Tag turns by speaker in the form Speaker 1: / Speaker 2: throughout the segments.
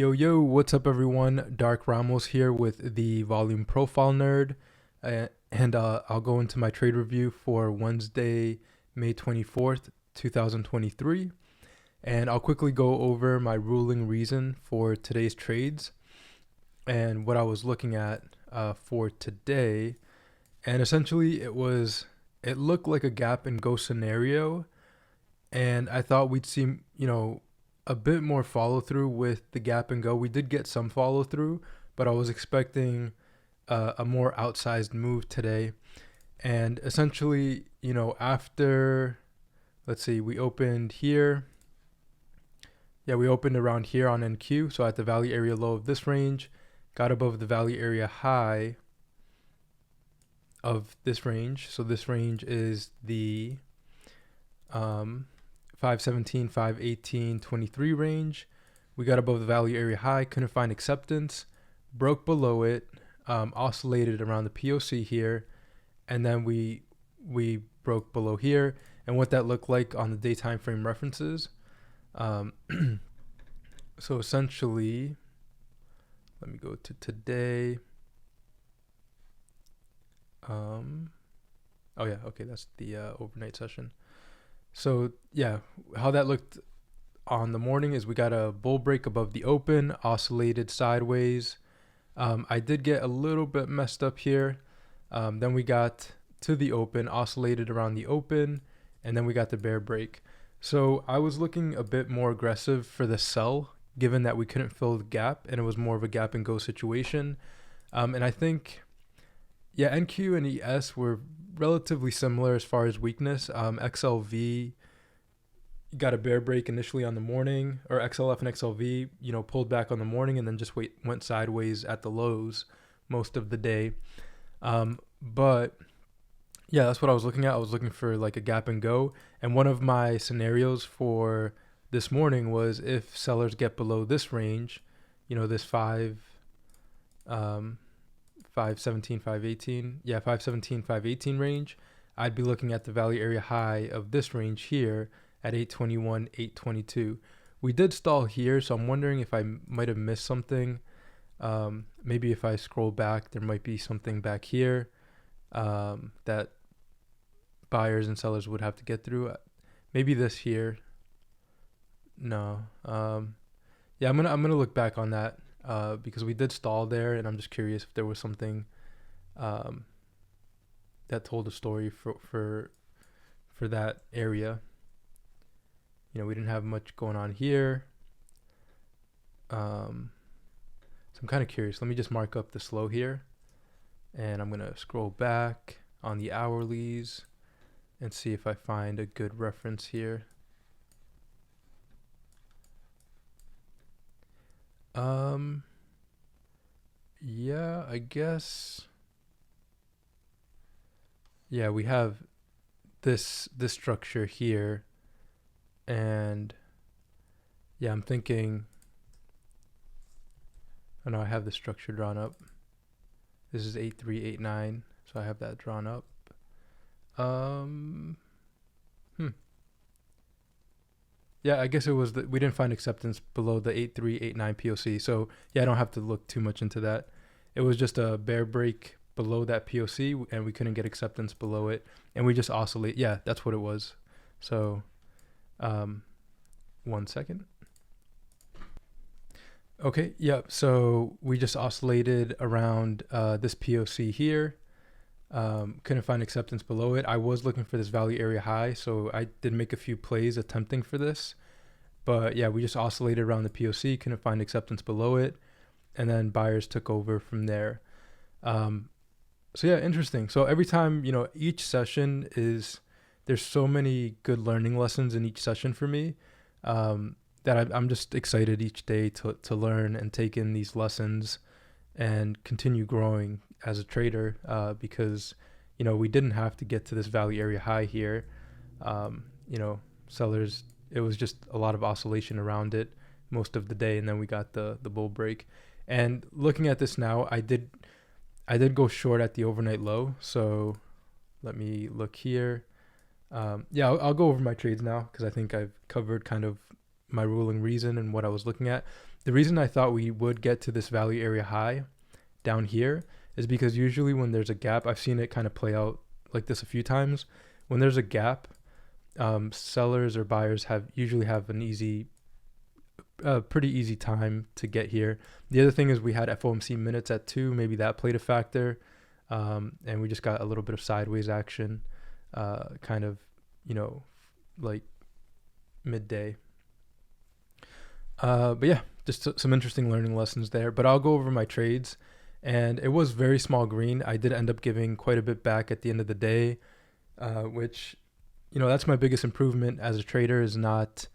Speaker 1: Yo, yo, what's up, everyone? Dark Ramos here with the Volume Profile Nerd. And I'll go into my trade review for Wednesday, May 24th, 2023. And I'll quickly go over my ruling reason for today's trades and what I was looking at for today. And essentially, it looked like a gap and go scenario. And I thought we'd see, a bit more follow through with the gap and go. We did get some follow through, but I was expecting a more outsized move today. And essentially, after, let's see, we opened here. Yeah, we opened around here on NQ. So at the value area low of this range, got above the value area high of this range. So this range is the 517, 518, 23 range. We got above the value area high, couldn't find acceptance, broke below it, oscillated around the POC here, and then we broke below here. And what that looked like on the day time frame references. So essentially, let me go to today. Oh yeah, okay, that's the overnight session. So yeah, how that looked on the morning is we got a bull break above the open, oscillated sideways. I did get a little bit messed up here. Then we got to the open, oscillated around the open, and then we got the bear break. So I was looking a bit more aggressive for the sell, given that we couldn't fill the gap and it was more of a gap and go situation. And I think, yeah, NQ and ES were relatively similar as far as weakness. XLV got a bear break initially on the morning, or XLF and XLV, pulled back on the morning and then just went sideways at the lows most of the day. But yeah, that's what I was looking at. I was looking for like a gap and go. And one of my scenarios for this morning was if sellers get below this range, this 517, 518. Yeah, 517, 518 range. I'd be looking at the value area high of this range here at 821, 822. We did stall here, so I'm wondering if I might have missed something. Maybe if I scroll back, there might be something back here that buyers and sellers would have to get through. Maybe this here. No. Yeah, I'm gonna look back on that. Because we did stall there, and I'm just curious if there was something that told a story for that area. We didn't have much going on here. So I'm kind of curious. Let me just mark up the slow here, and I'm gonna scroll back on the hourlies and see if I find a good reference here. Yeah, I guess. Yeah, we have this structure here, and yeah, I'm thinking. Oh no, I have the structure drawn up. This is 8389, so I have that drawn up. Yeah, I guess it was we didn't find acceptance below the 8389 POC. So yeah, I don't have to look too much into that. It was just a bear break below that POC, and we couldn't get acceptance below it, and we just oscillate. Yeah, that's what it was. So, 1 second. Okay, yeah. So we just oscillated around this POC here. Couldn't find acceptance below it. I was looking for this value area high, so I did make a few plays attempting for this. But yeah, we just oscillated around the POC, couldn't find acceptance below it, and then buyers took over from there. So yeah, interesting. So every time, each session there's so many good learning lessons in each session for me that I'm just excited each day to learn and take in these lessons and continue growing as a trader because, we didn't have to get to this value area high here. Sellers, it was just a lot of oscillation around it most of the day, and then we got the bull break. And looking at this now, I did go short at the overnight low. So let me look here. Yeah, I'll go over my trades now because I think I've covered kind of my ruling reason and what I was looking at. The reason I thought we would get to this value area high down here is because usually when there's a gap, I've seen it kind of play out like this a few times. When there's a gap, sellers or buyers usually have an pretty easy time to get here. The other thing is we had FOMC minutes at 2. Maybe that played a factor. And we just got a little bit of sideways action, kind of, like midday. But yeah, just some interesting learning lessons there. But I'll go over my trades. And it was very small green. I did end up giving quite a bit back at the end of the day, which, that's my biggest improvement as a trader, is not,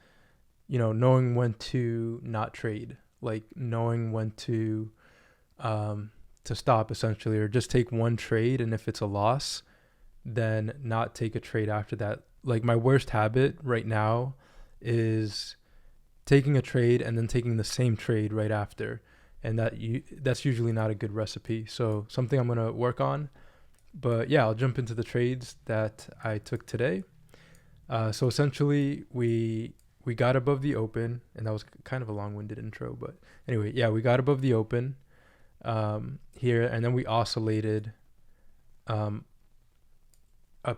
Speaker 1: knowing when to not trade, like knowing when to stop essentially, or just take one trade. And if it's a loss, then not take a trade after that. Like my worst habit right now is taking a trade and then taking the same trade right after. And that's usually not a good recipe. So something I'm going to work on. But yeah, I'll jump into the trades that I took today. So essentially we got above the open, and that was kind of a long-winded intro, but anyway, yeah, we got above the open here, and then we oscillated up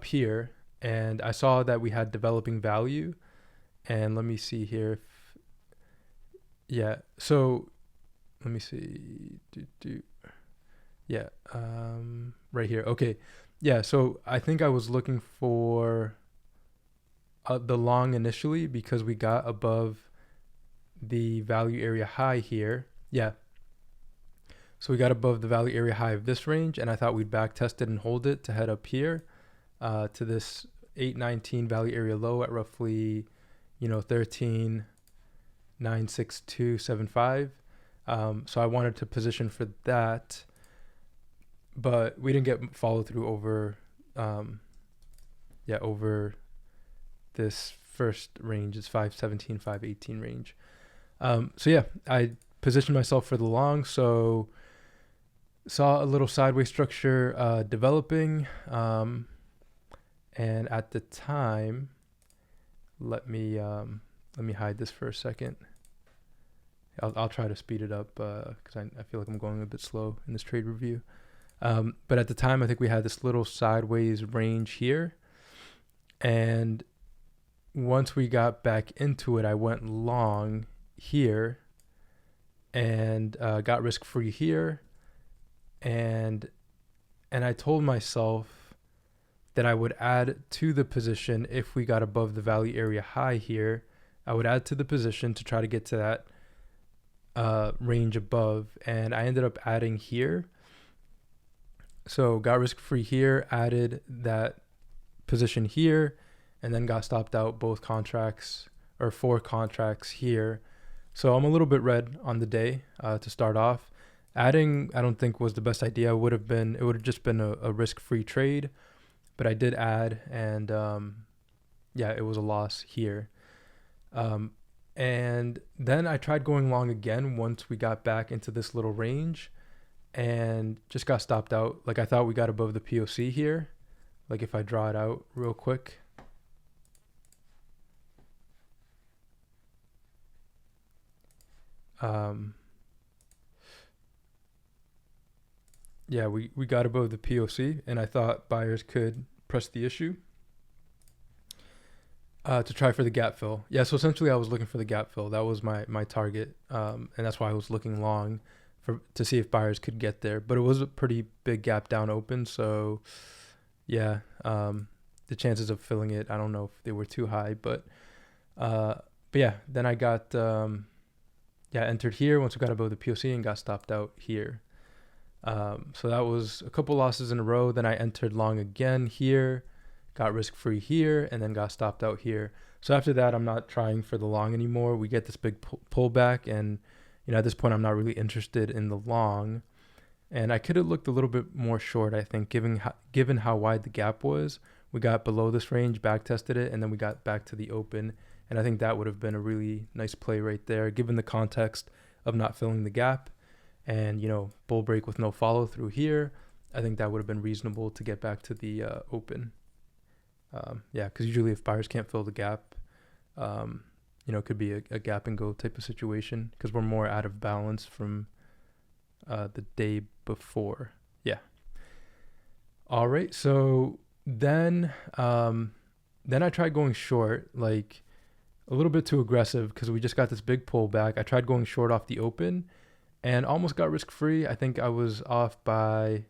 Speaker 1: here, and I saw that we had developing value. And let me see here. So let me see. Yeah, right here. Okay. Yeah, so I think I was looking for the long initially because we got above the value area high here. Yeah. So we got above the value area high of this range, and I thought we'd back test it and hold it to head up here to this 819 value area low at roughly, 13,96275. So I wanted to position for that, but we didn't get follow through over this first range. It's 517, 518 range. So yeah, I positioned myself for the long. So saw a little sideways structure developing, and at the time, let me hide this for a second. I'll try to speed it up because I feel like I'm going a bit slow in this trade review. But at the time, I think we had this little sideways range here. And once we got back into it, I went long here and got risk-free here. And I told myself that I would add to the position if we got above the value area high here. I would add to the position to try to get to that range above, and I ended up adding here. So got risk-free here, added that position here, and then got stopped out both contracts, or 4 contracts here. So I'm a little bit red on the day to start off. Adding, I don't think was the best idea. It would have just been a risk-free trade, but I did add, and it was a loss here. And then I tried going long again once we got back into this little range, and just got stopped out. Like I thought we got above the POC here. Like if I draw it out real quick. We got above the POC, and I thought buyers could press the issue to try for the gap fill. Yeah, so essentially I was looking for the gap fill. That was my target, and that's why I was looking long to see if buyers could get there. But it was a pretty big gap down open, so yeah, the chances of filling it, I don't know if they were too high, but yeah, then I got entered here once we got above the POC and got stopped out here. So that was a couple losses in a row. Then I entered long again here, got risk-free here, and then got stopped out here. So after that, I'm not trying for the long anymore. We get this big pullback, and at this point, I'm not really interested in the long. And I could have looked a little bit more short, I think, given how wide the gap was. We got below this range, back tested it, and then we got back to the open. And I think that would have been a really nice play right there, given the context of not filling the gap. And, bull break with no follow through here. I think that would have been reasonable to get back to the open. Because usually if buyers can't fill the gap, could be a gap and go type of situation because we're more out of balance from the day before. Yeah. All right. So then I tried going short, like a little bit too aggressive because we just got this big pullback. I tried going short off the open and almost got risk free. I think I was off by,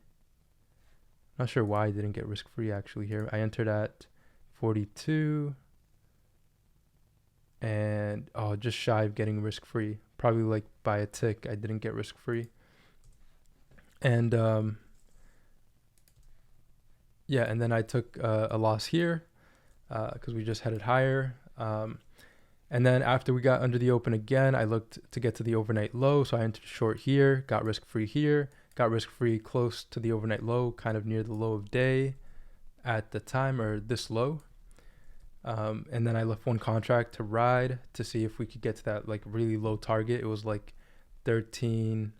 Speaker 1: not sure why I didn't get risk free actually here. I entered at 42 and just shy of getting risk free. Probably like by a tick, I didn't get risk free. And and then I took a loss here because we just headed higher. And then after we got under the open again, I looked to get to the overnight low. So I entered short here, got risk free here, got risk free close to the overnight low, kind of near the low of day at the time, or this low. And then I left one contract to ride to see if we could get to that like really low target. It was like 13,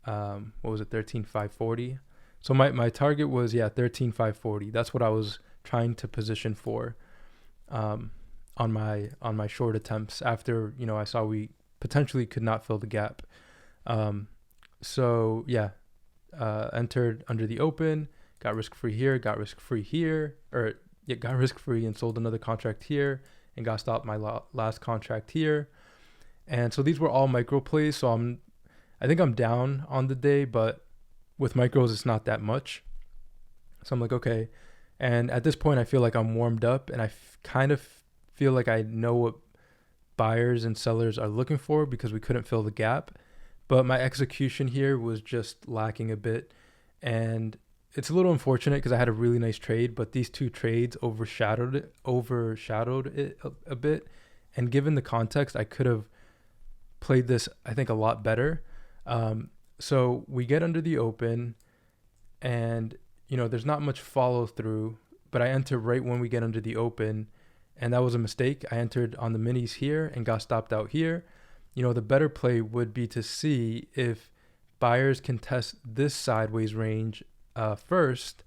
Speaker 1: 13,540. So my target was 13,540. That's what I was trying to position for on my short attempts after I saw we potentially could not fill the gap. Entered under the open, got risk free here, got risk free here, got risk free and sold another contract here and got stopped my last contract here. And so these were all micro plays. So I think I'm down on the day, but with micros, it's not that much. So I'm like, okay. And at this point, I feel like I'm warmed up and I kind of feel like I know what buyers and sellers are looking for because we couldn't fill the gap. But my execution here was just lacking a bit. And it's a little unfortunate because I had a really nice trade, but these two trades overshadowed it a bit. And given the context, I could have played this, I think, a lot better. So we get under the open and, there's not much follow through, but I enter right when we get under the open. And that was a mistake. I entered on the minis here and got stopped out here. The better play would be to see if buyers can test this sideways range first.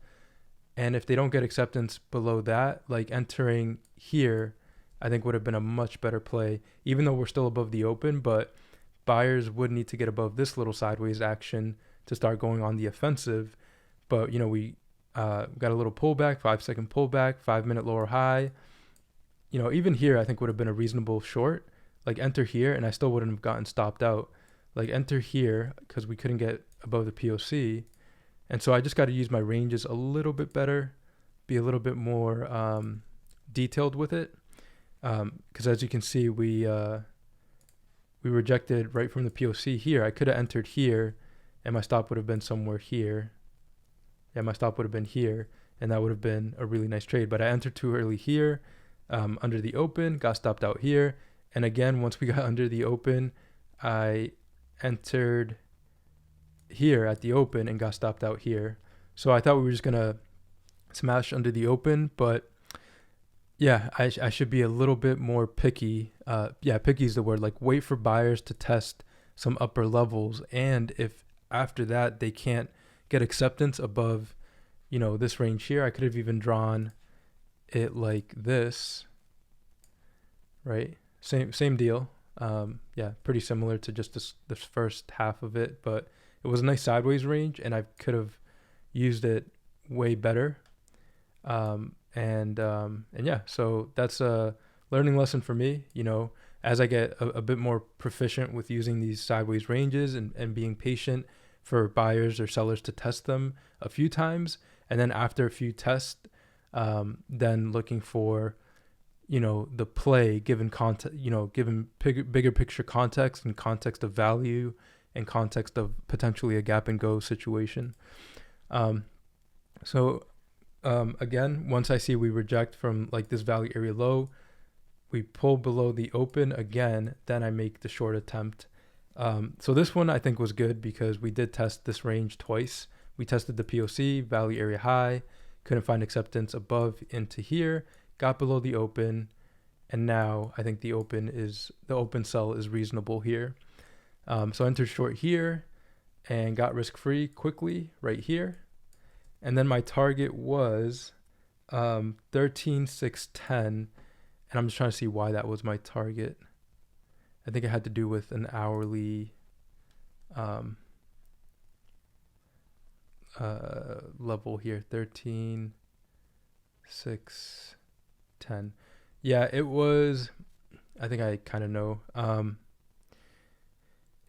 Speaker 1: And if they don't get acceptance below that, like entering here, I think would have been a much better play, even though we're still above the open. But buyers would need to get above this little sideways action to start going on the offensive. But, we got a little pullback, 5-second pullback, 5-minute lower high. Even here, I think would have been a reasonable short. Like enter here, and I still wouldn't have gotten stopped out. Like enter here because we couldn't get above the POC. And so I just got to use my ranges a little bit better, be a little bit more detailed with it. Because as you can see, we rejected right from the POC here. I could have entered here, and my stop would have been somewhere here. Yeah, my stop would have been here, and that would have been a really nice trade. But I entered too early here. Under the open, got stopped out here. And again, once we got under the open, I entered here at the open and got stopped out here. So I thought we were just going to smash under the open, but I should be a little bit more picky. Picky is the word. Like wait for buyers to test some upper levels. And if after that they can't get acceptance above, this range here, I could have even drawn it like this, right? Same deal. Pretty similar to just this first half of it, but it was a nice sideways range and I could have used it way better. So that's a learning lesson for me, as I get a bit more proficient with using these sideways ranges and being patient for buyers or sellers to test them a few times. And then after a few tests, then looking for, the play given context, given bigger picture context and context of value and context of potentially a gap and go situation. Again, once I see we reject from like this value area low, we pull below the open again, then I make the short attempt. So this one I think was good because we did test this range twice. We tested the POC, value area high, couldn't find acceptance above into here, got below the open, and now I think the open sell is reasonable here. So I entered short here and got risk free quickly right here. And then my target was 13,610. And I'm just trying to see why that was my target. I think it had to do with an hourly level here, 13, 6, 10. Yeah, it was, I think I kind of know.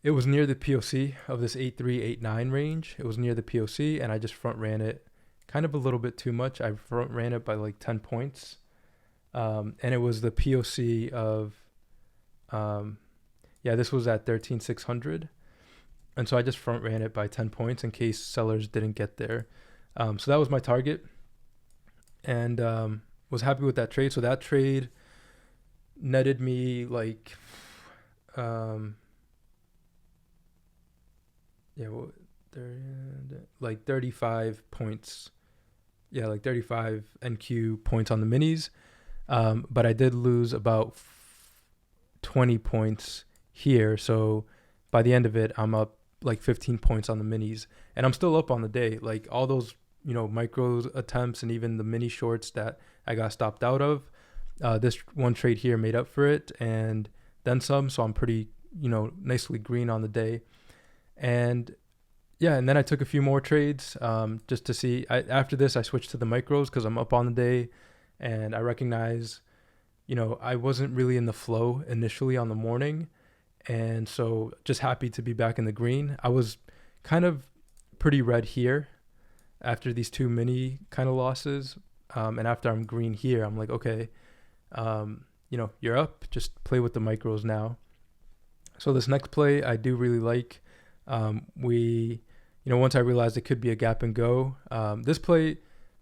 Speaker 1: It was near the POC of this 8.3, 8.9 range. It was near the POC, and I just front ran it kind of a little bit too much. I front ran it by like 10 points. And it was the POC of, this was at 13,600. And so I just front ran it by 10 points in case sellers didn't get there. So that was my target, and was happy with that trade. So that trade netted me like, like 35 points. Yeah, like 35 NQ points on the minis. But I did lose about 20 points here. So by the end of it, I'm up like 15 points on the minis, and I'm still up on the day. Like all those, micro attempts and even the mini shorts that I got stopped out of, this one trade here made up for it and then some. So I'm pretty, nicely green on the day. And yeah, and then I took a few more trades just to see. After this, I switched to the micros because I'm up on the day, and I recognize, I wasn't really in the flow initially on the morning. And so just happy to be back in the green. I was kind of pretty red here after these two mini kind of losses. And after I'm green here, I'm like, okay, you're up. Just play with the micros now. So this next play I do really like. Once I realized it could be a gap and go, this play,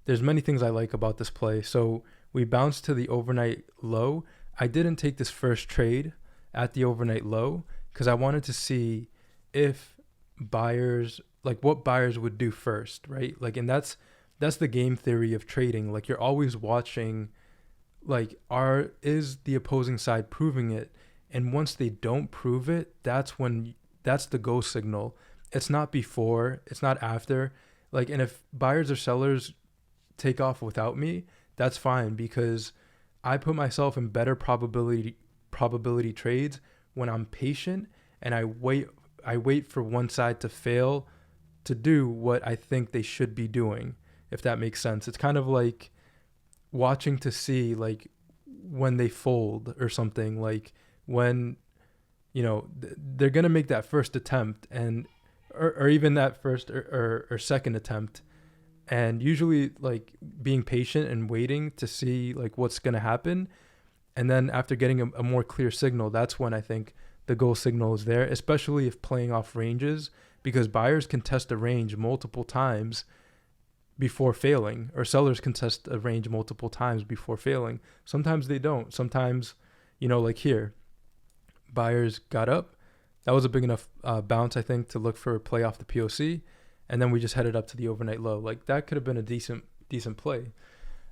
Speaker 1: there's many things I like about this play. So we bounced to the overnight low. I didn't take this first trade at the overnight low because I wanted to see if buyers, like what buyers would do first, right? Like, and that's the game theory of trading. Like you're always watching, like, is the opposing side proving it? And once they don't prove it, that's the go signal. It's not before, it's not after. Like, and if buyers or sellers take off without me, that's fine because I put myself in better probability trades when I'm patient and I wait for one side to fail to do what I think they should be doing, if that makes sense. It's kind of like watching to see like when they fold or something, like when they're going to make that first attempt and or even that first or second attempt, and usually like being patient and waiting to see like what's going to happen. And then after getting a more clear signal, that's when I think the goal signal is there, especially if playing off ranges, because buyers can test a range multiple times before failing, or sellers can test a range multiple times before failing. Sometimes they don't. Sometimes, like here, buyers got up. That was a big enough bounce, I think, to look for a play off the POC. And then we just headed up to the overnight low. Like that could have been a decent play.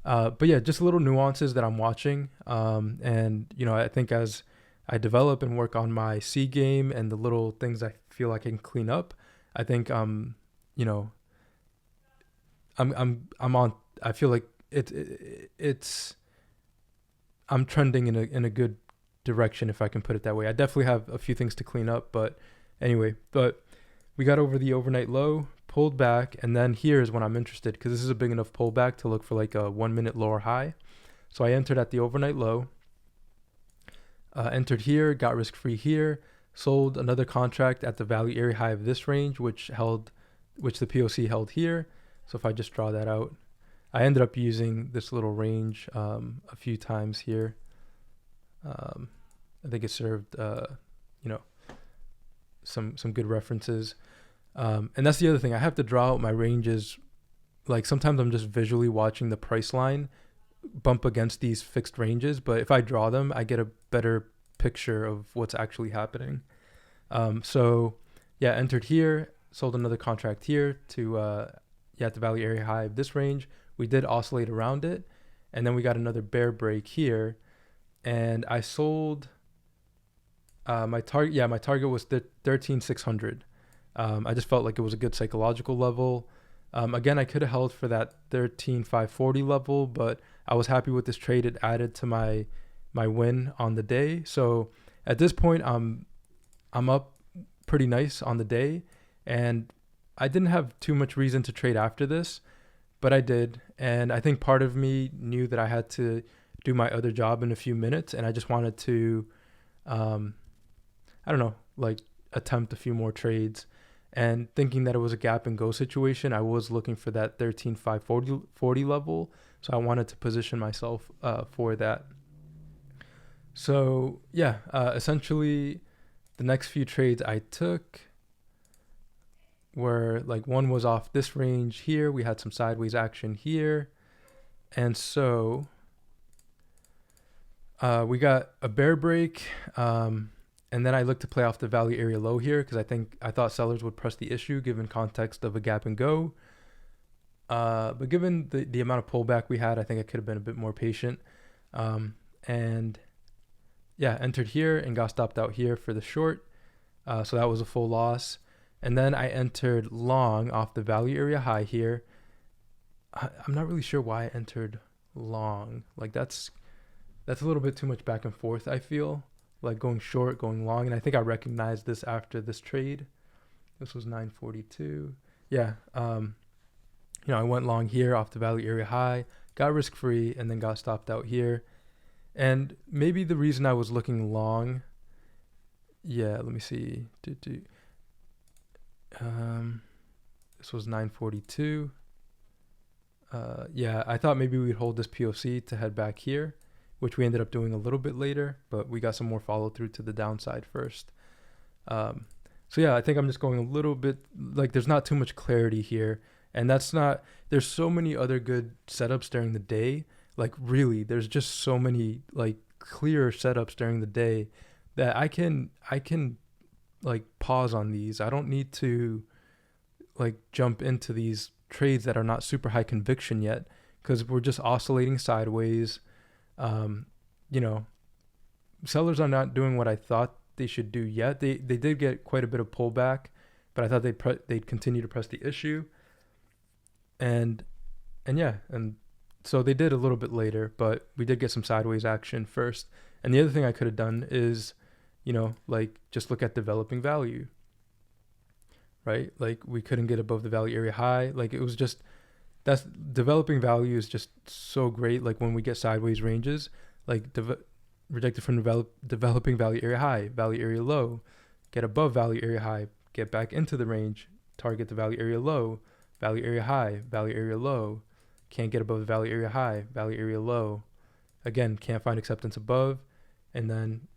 Speaker 1: But yeah, just little nuances that I'm watching. And, I think as I develop and work on my C game and the little things I feel like I can clean up, I think, I'm on, I feel like I'm trending in a good direction, if I can put it that way. I definitely have a few things to clean up, but anyway, we got over the overnight low, pulled back, and then here is when I'm interested because this is a big enough pullback to look for like a 1 minute lower high. So I entered at the overnight low, entered here, got risk free here, sold another contract at the value area high of this range, which the POC held here. So if I just draw that out, I ended up using this little range a few times here. I think it served, some good references. And that's the other thing. I have to draw out my ranges. Like sometimes I'm just visually watching the price line bump against these fixed ranges. But if I draw them, I get a better picture of what's actually happening. Entered here, sold another contract here to, at the value area high of this range. We did oscillate around it. And then we got another bear break here. And I sold my target was 13,600. I just felt like it was a good psychological level. Again, I could have held for that 13,540 level, but I was happy with this trade. It added to my my win on the day. So at this point, I'm up pretty nice on the day, and I didn't have too much reason to trade after this, but I did. And I think part of me knew that I had to do my other job in a few minutes, and I just wanted to, I don't know, like attempt a few more trades. And thinking that it was a gap and go situation, I was looking for that 13,540 level. So I wanted to position myself for that. So yeah, essentially the next few trades I took were like, one was off this range here. We had some sideways action here. And so we got a bear break. And then I looked to play off the value area low here because I thought sellers would press the issue given context of a gap and go. But given the amount of pullback we had, I think I could have been a bit more patient. And yeah, entered here and got stopped out here for the short. So that was a full loss. And then I entered long off the value area high here. I'm not really sure why I entered long. Like that's a little bit too much back and forth, I feel. Like going short, going long. And I think I recognized this after this trade. This was 942. Yeah. I went long here off the value area high, got risk free, and then got stopped out here. And maybe the reason I was looking long, let me see. This was 942. I thought maybe we'd hold this POC to head back here, which we ended up doing a little bit later, but we got some more follow through to the downside first. I think I'm just going a little bit, like there's not too much clarity here. And there's so many other good setups during the day. Like really, there's just so many like clear setups during the day that I can like pause on these. I don't need to like jump into these trades that are not super high conviction yet because we're just oscillating sideways. Sellers are not doing what I thought they should do yet. They did get quite a bit of pullback, but I thought they'd continue to press the issue. And so they did a little bit later, but we did get some sideways action first. And the other thing I could have done is, like just look at developing value, right? Like we couldn't get above the value area high. Like it was just, that's developing value is just so great. Like when we get sideways ranges, like rejected from developing value area high, value area low, get above value area high, get back into the range, target the value area low, value area high, value area low, can't get above the value area high, value area low. Again, can't find acceptance above. And then,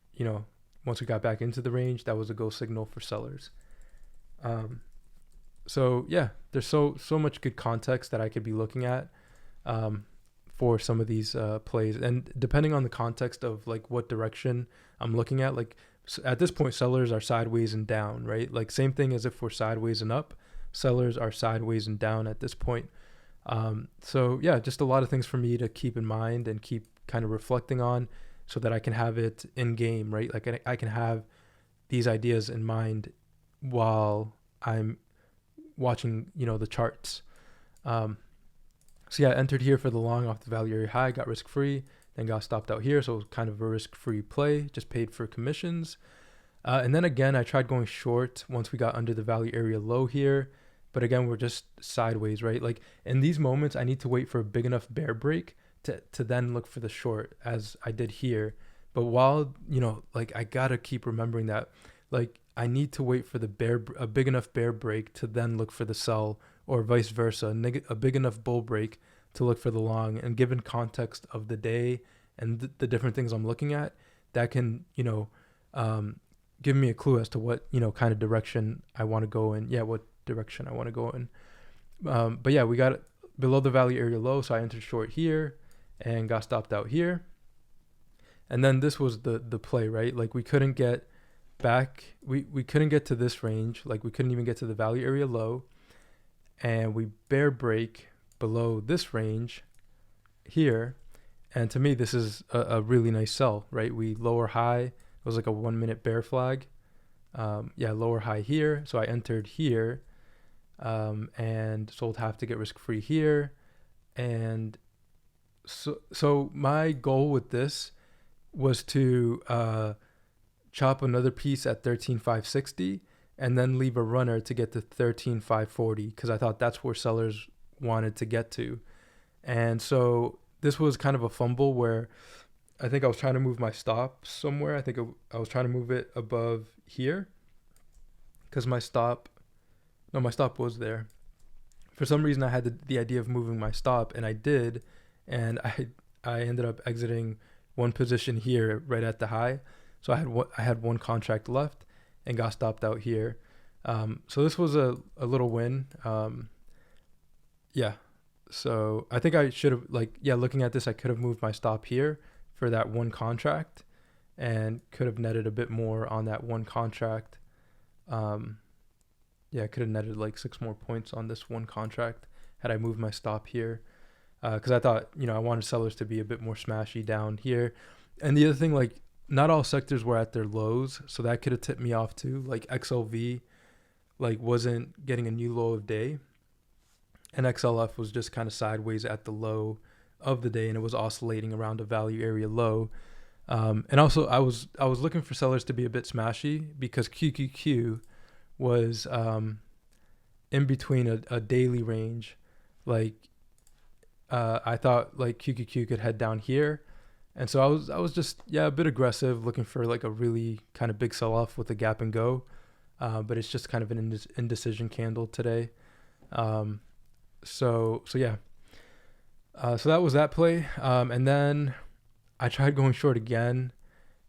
Speaker 1: once we got back into the range, that was a go signal for sellers. There's so much good context that I could be looking at for some of these plays. And depending on the context of like what direction I'm looking at, like at this point, sellers are sideways and down, right? Like same thing as if we're sideways and up. Sellers are sideways and down at this point. Just a lot of things for me to keep in mind and keep kind of reflecting on so that I can have it in game, right? Like I can have these ideas in mind while I'm watching, the charts. Entered here for the long off the value area high, got risk free, then got stopped out here. So it was kind of a risk free play, just paid for commissions. And then again, I tried going short once we got under the value area low here. But again, we're just sideways, right? Like in these moments, I need to wait for a big enough bear break to then look for the short as I did here. But while, I got to keep remembering that, like I need to wait for a big enough bear break to then look for the sell or vice versa, a big enough bull break to look for the long. And given context of the day and the different things I'm looking at, that can, give me a clue as to what, kind of direction I want to go in. What direction I want to go in. We got it below the value area low, so I entered short here and got stopped out here. And then this was the play, right? Like we couldn't get back, we couldn't get to this range, like we couldn't even get to the value area low, and we bear break below this range here. And to me, this is a really nice sell, right? We lower high, it was like a 1 minute bear flag. Lower high here, so I entered here and sold half to get risk free here. And so my goal with this was to chop another piece at 13,560 and then leave a runner to get to 13,540 because I thought that's where sellers wanted to get to. And so this was kind of a fumble where I think I was trying to move my stop somewhere. I think I was trying to move it above here because my stop was there. For some reason, I had the idea of moving my stop, and I did, and I ended up exiting one position here right at the high. So I had one contract left and got stopped out here. So this was a little win. Yeah. So I think I should have looking at this, I could have moved my stop here for that one contract and could have netted a bit more on that one contract. I could have netted like 6 more points on this one contract had I moved my stop here. Because I thought, I wanted sellers to be a bit more smashy down here. And the other thing, like, not all sectors were at their lows, so that could have tipped me off too. Like XLV, wasn't getting a new low of day, and XLF was just kind of sideways at the low of the day, and it was oscillating around a value area low. And also, I was looking for sellers to be a bit smashy because QQQ was in between a daily range. I thought like QQQ could head down here. And so I was just, a bit aggressive, looking for like a really kind of big sell-off with a gap and go. But it's just kind of an indecision candle today. So that was that play. And then I tried going short again.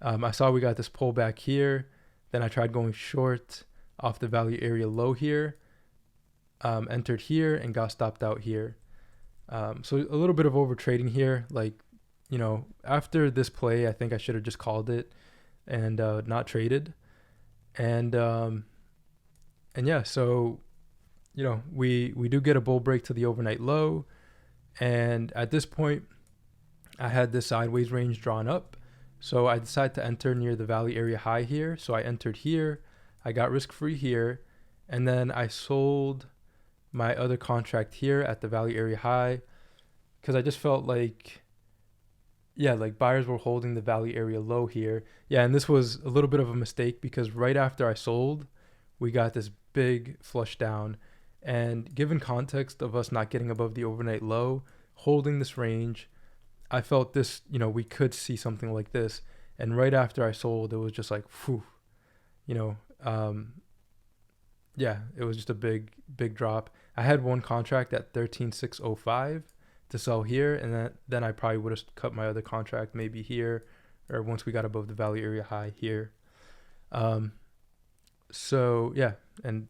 Speaker 1: I saw we got this pullback here. Then I tried going short off the value area low here. Entered here and got stopped out here. So a little bit of over trading here. After this play, I think I should have just called it and not traded. And so we do get a bull break to the overnight low, and at this point I had this sideways range drawn up, so I decided to enter near the value area high here. So I entered here, I got risk free here, and then I sold my other contract here at the value area high because I just felt like buyers were holding the value area low here. And this was a little bit of a mistake because right after I sold, we got this big flush down. And given context of us not getting above the overnight low, holding this range, I felt this, we could see something like this. And right after I sold, it was just like, whew, it was just a big drop. I had one contract at 13,605 to sell here, and then I probably would have cut my other contract maybe here, or once we got above the value area high here. And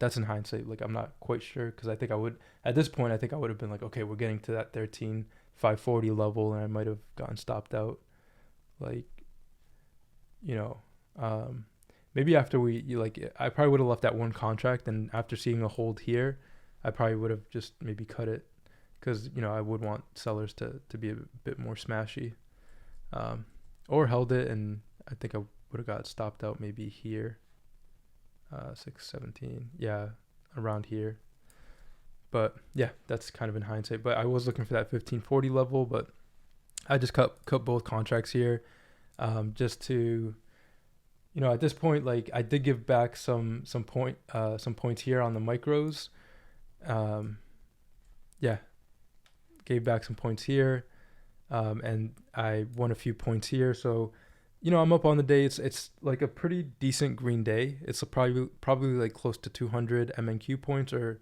Speaker 1: that's in hindsight. Like, I'm not quite sure because I think I would, at this point, I think I would have been like, okay, we're getting to that 13,540 level, and I might have gotten stopped out. Maybe after I probably would have left that one contract, and after seeing a hold here, I probably would have just maybe cut it because, I would want sellers to be a bit more smashy, or held it, and I think I would have got stopped out maybe here. 617, around here. But that's kind of in hindsight. But I was looking for that 1540 level, but I just cut both contracts here, just to, at this point, like, I did give back some points here on the micros. Gave back some points here, and I won a few points here. So, I'm up on the day. It's like a pretty decent green day. It's probably like close to 200 MNQ points, or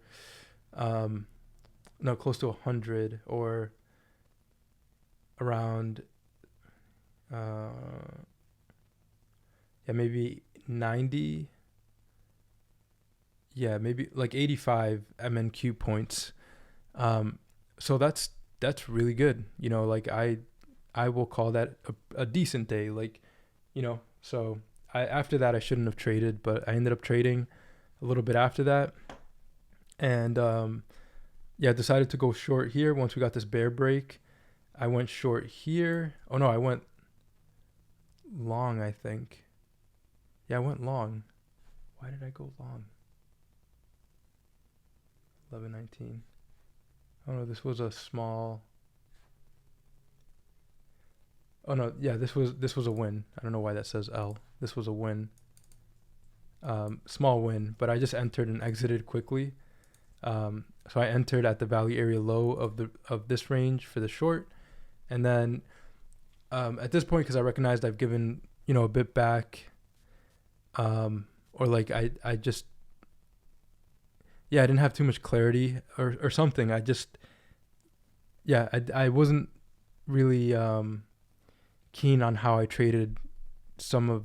Speaker 1: close to 100, or around maybe 90. Maybe like 85 MNQ points. So that's really good. I will call that a decent day. So after that, I shouldn't have traded, but I ended up trading a little bit after that. And decided to go short here once we got this bear break. I went short here. Oh no, I went long, I think. I went long. Why did I go long? 1119. Oh no, this was a small. Oh no, yeah, this was a win. I don't know why that says L. This was a win. Small win, but I just entered and exited quickly. So I entered at the value area low of this range for the short, and then at this point, because I recognized I've given a bit back, or like I just, yeah, I didn't have too much clarity or something. I just, yeah, I wasn't really keen on how I traded some of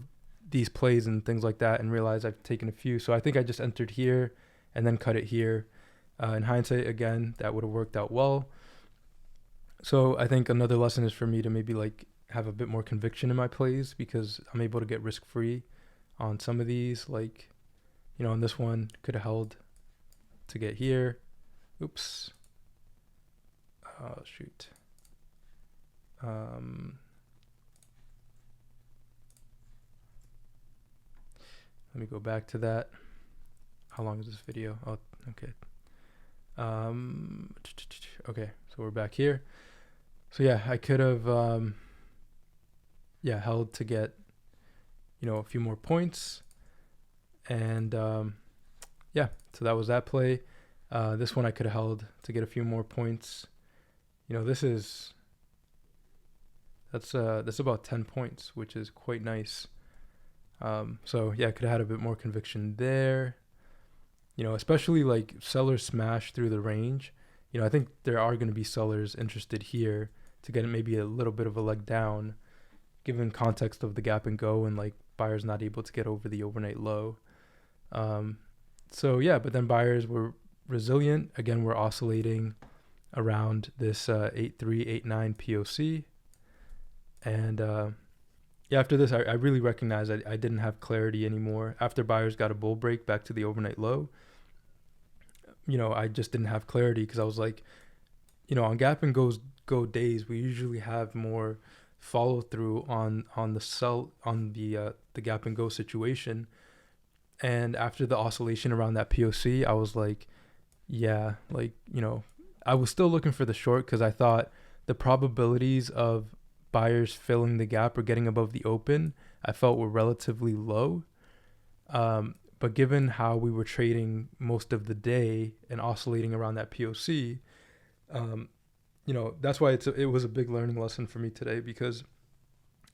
Speaker 1: these plays and things like that, and realized I've taken a few. So I think I just entered here and then cut it here. In hindsight, again, that would have worked out well. So I think another lesson is for me to maybe like have a bit more conviction in my plays, because I'm able to get risk free on some of these. Like, on this one, could have held to get here. Oops. Oh, shoot. Let me go back to that. How long is this video? Oh, okay. Okay, so we're back here. So yeah, I could have held to get a few more points, and so that was that play. This one I could have held to get a few more points. That's about 10 points, which is quite nice. So yeah, I could have had a bit more conviction there. Especially like sellers smash through the range. I think there are going to be sellers interested here to get maybe a little bit of a leg down, given context of the gap and go, and like buyers not able to get over the overnight low. So yeah, but then buyers were resilient. Again, we're oscillating around this 8.3, 8.9 POC. And after this, I really recognized I didn't have clarity anymore. After buyers got a bull break back to the overnight low, I just didn't have clarity, because I was like, on gap and go days, we usually have more follow through on the sell on the gap and go situation. And after the oscillation around that POC, I was like, yeah, like, I was still looking for the short, because I thought the probabilities of buyers filling the gap or getting above the open, I felt were relatively low. But given how we were trading most of the day and oscillating around that POC, that's why it was a big learning lesson for me today, because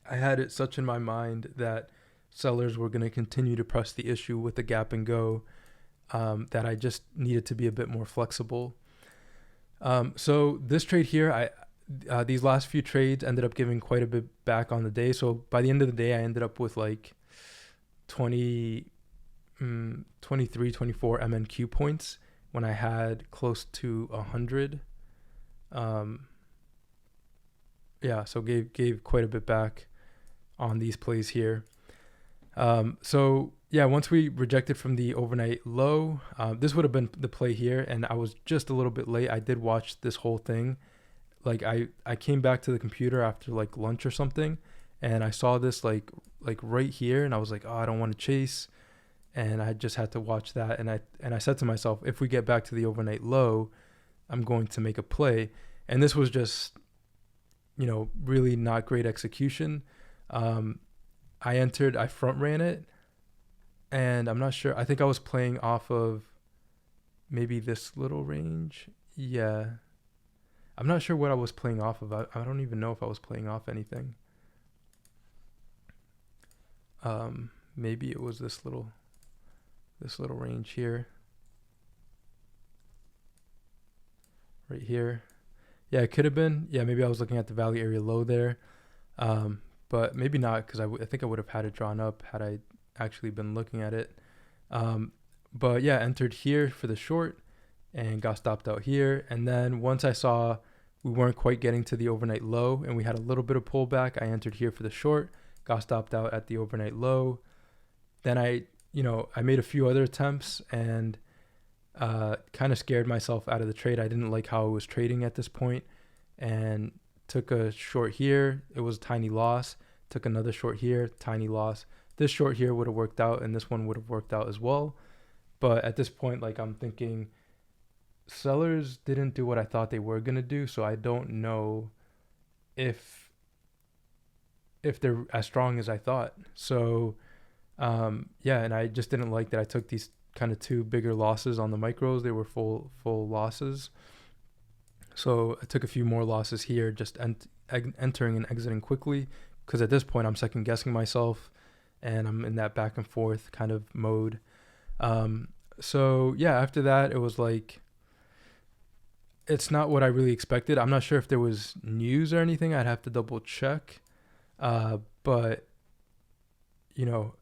Speaker 1: I had it such in my mind that sellers were going to continue to press the issue with the gap and go, that I just needed to be a bit more flexible. So this trade here, these last few trades ended up giving quite a bit back on the day. So by the end of the day, I ended up with like 23, 24 MNQ points when I had close to 100. So gave quite a bit back on these plays here. Once we rejected from the overnight low, this would have been the play here, and I was just a little bit late. I did watch this whole thing. Like I came back to the computer after like lunch or something, and I saw this like right here, and I was like, oh, I don't want to chase, and I just had to watch that, and I said to myself, if we get back to the overnight low, I'm going to make a play. And this was just really not great execution. I front ran it, and I'm not sure, I think I was playing off of maybe this little range. Yeah, I'm not sure what I was playing off of. I don't even know if I was playing off anything. Maybe it was this little range here, right here. Yeah, it could have been. Yeah, maybe I was looking at the value area low there, but maybe not, because I think I would have had it drawn up had I actually been looking at it. But yeah, entered here for the short and got stopped out here. And then once I saw we weren't quite getting to the overnight low and we had a little bit of pullback, I entered here for the short, got stopped out at the overnight low. Then I made a few other attempts and kind of scared myself out of the trade. I didn't like how it was trading at this point, and took a short here. It was a tiny loss. Took another short here, tiny loss. This short here would have worked out, and this one would have worked out as well. But at this point, like, I'm thinking sellers didn't do what I thought they were going to do, so I don't know if if they're as strong as I thought. So yeah, and I just didn't like that I took these kind of two bigger losses on the micros. They were full losses. So I took a few more losses here, just entering and exiting quickly, because at this point I'm second guessing myself, and I'm in that back and forth kind of mode. So yeah, after that it was like, it's not what I really expected. I'm not sure if there was news or anything. I'd have to double check. But you know,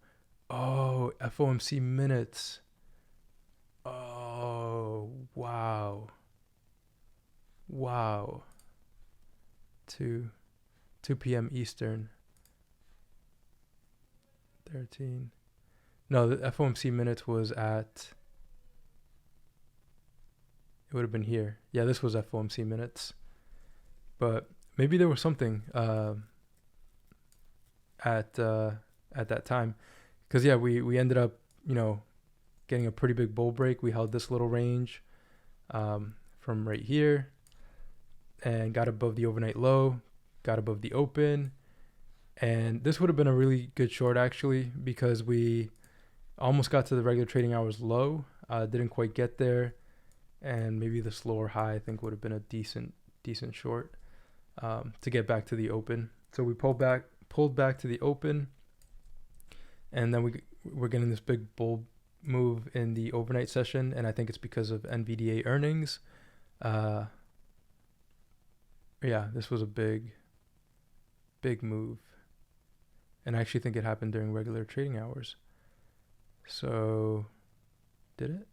Speaker 1: oh, FOMC minutes. Oh, wow. Wow. 2 p.m. Eastern. 13. No, the FOMC minutes was at, it would have been here. Yeah, this was FOMC minutes. But maybe there was something at that time, because yeah, we ended up, you know, getting a pretty big bull break. We held this little range from right here and got above the overnight low, got above the open, and this would have been a really good short actually, because we almost got to the regular trading hours low, didn't quite get there, and maybe the slower high I think would have been a decent short to get back to the open. So we pulled back to the open, and then we're getting this big bull move in the overnight session, and I think it's because of NVDA earnings. Yeah, this was a big move, and I actually think it happened during regular trading hours. So did it?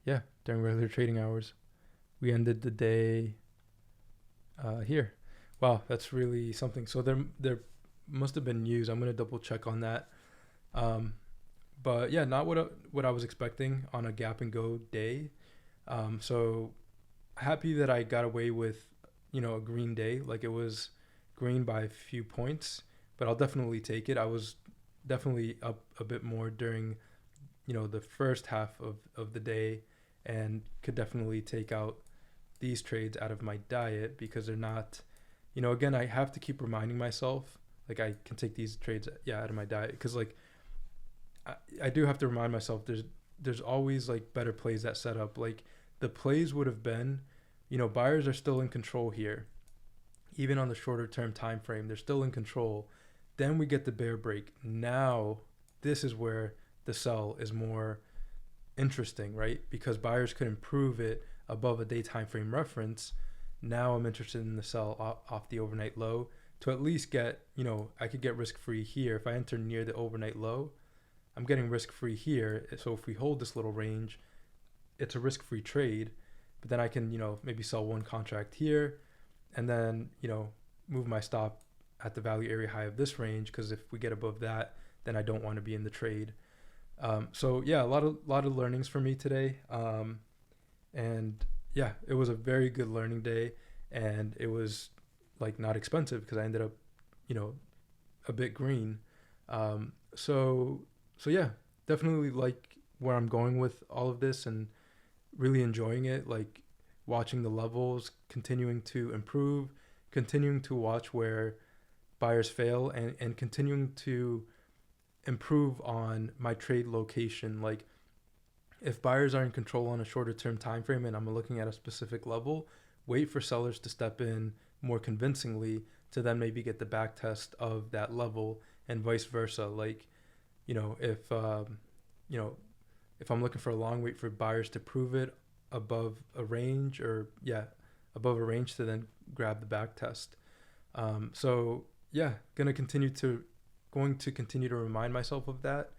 Speaker 1: Yeah, during regular trading hours. We ended the day here. Wow, that's really something. So there must have been news. I'm gonna double check on that. But yeah, not what I was expecting on a gap and go day. So happy that I got away with, you know, a green day. Like, it was green by a few points, but I'll definitely take it. I was definitely up a bit more during, you know, the first half of the day, and could definitely take out these trades out of my diet, because they're not, you know, again, I have to keep reminding myself, like, I can take these trades, yeah, out of my diet, because like I do have to remind myself there's always like better plays that set up. Like, the plays would have been, you know, buyers are still in control here, even on the shorter term time frame, they're still in control. Then we get the bear break. Now this is where the sell is more interesting, right? Because buyers could improve it above a day time frame reference. Now I'm interested in the sell off the overnight low to at least get, you know, I could get risk free here. If I enter near the overnight low, I'm getting risk free here. So if we hold this little range, it's a risk free trade. But then I can, you know, maybe sell one contract here, and then, you know, move my stop at the value area high of this range, because if we get above that, then I don't want to be in the trade. So yeah, a lot of learnings for me today, and yeah, it was a very good learning day, and it was like not expensive because I ended up, you know, a bit green. So yeah, definitely like where I'm going with all of this, and really enjoying it, like watching the levels continuing to improve, continuing to watch where buyers fail, and continuing to improve on my trade location. Like, if buyers are in control on a shorter term time frame and I'm looking at a specific level, wait for sellers to step in more convincingly to then maybe get the back test of that level, and vice versa. Like, you know, you know, if I'm looking for a long, wait for buyers to prove it above a range, or yeah, above a range, to then grab the back test. So yeah, going to continue to remind myself of that.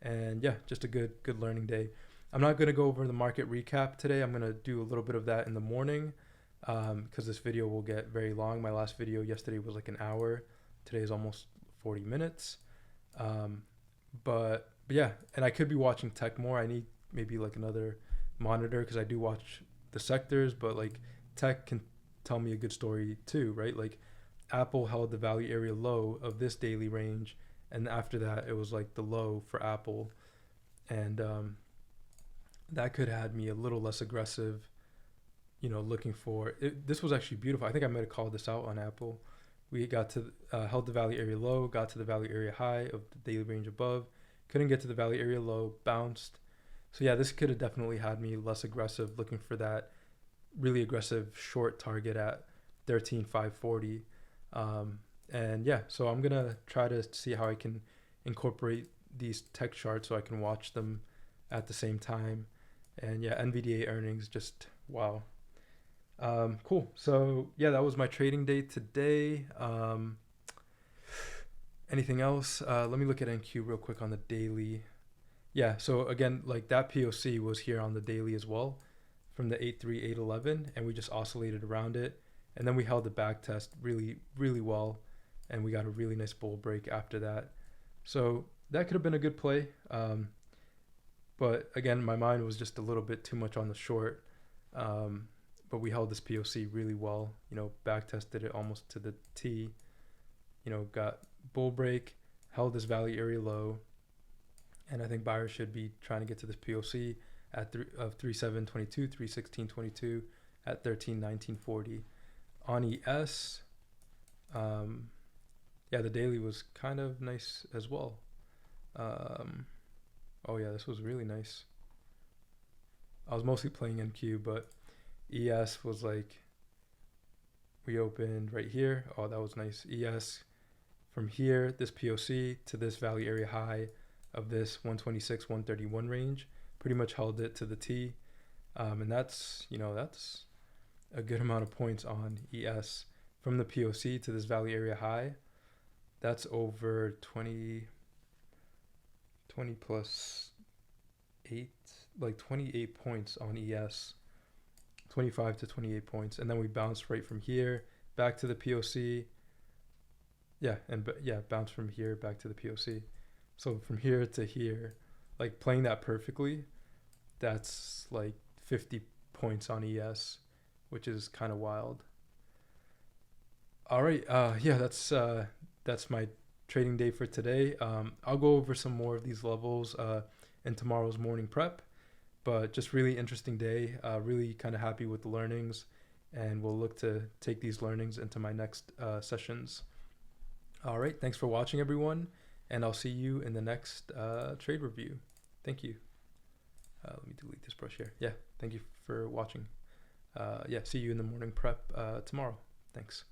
Speaker 1: And yeah, just a good learning day. I'm not going to go over the market recap today. I'm going to do a little bit of that in the morning, because this video will get very long. My last video yesterday was like an hour. Today is almost 40 minutes. But yeah, and I could be watching tech more. I need maybe like another monitor, because I do watch the sectors, but like tech can tell me a good story too, right? Like, Apple held the value area low of this daily range, and after that it was like the low for Apple, and that could have had me a little less aggressive, you know, looking for it. This was actually beautiful. I think I might have called this out on Apple, We got to held the value area low, got to the value area high of the daily range above, couldn't get to the value area low, bounced. So yeah, this could have definitely had me less aggressive, looking for that really aggressive short target at 13,540. And yeah, so I'm gonna try to see how I can incorporate these tech charts so I can watch them at the same time. And yeah, NVDA earnings, just wow. Cool. So yeah, that was my trading day today. Anything else? Let me look at NQ real quick on the daily. Yeah, so again, like that POC was here on the daily as well from the 8.3, 8.11, and we just oscillated around it. And then we held the back test really, really well, and we got a really nice bull break after that. So that could have been a good play. But again, my mind was just a little bit too much on the short. But we held this POC really well, back tested it almost to the T, got bull break, held this value area low. And I think buyers should be trying to get to this POC at 3.722, 3.1622 at 13.1940. On ES, yeah, the daily was kind of nice as well. Oh yeah, this was really nice. I was mostly playing NQ, but ES was like, we opened right here. Oh, that was nice. ES from here, this POC to this value area high of this 126, 131 range, pretty much held it to the T. And that's a good amount of points on ES from the POC to this value area high. That's over 20 plus 8, like 28 points on ES, 25 to 28 points. And then we bounced right from here back to the POC. Yeah, bounce from here back to the POC. So from here to here, like playing that perfectly, that's like 50 points on ES, which is kind of wild. All right, yeah, that's my trading day for today. I'll go over some more of these levels in tomorrow's morning prep, but just really interesting day. Really kind of happy with the learnings, and we'll look to take these learnings into my next sessions. All right, thanks for watching, everyone, and I'll see you in the next trade review. Thank you. Let me delete this brush here. Yeah, thank you for watching. Yeah, see you in the morning prep tomorrow. Thanks.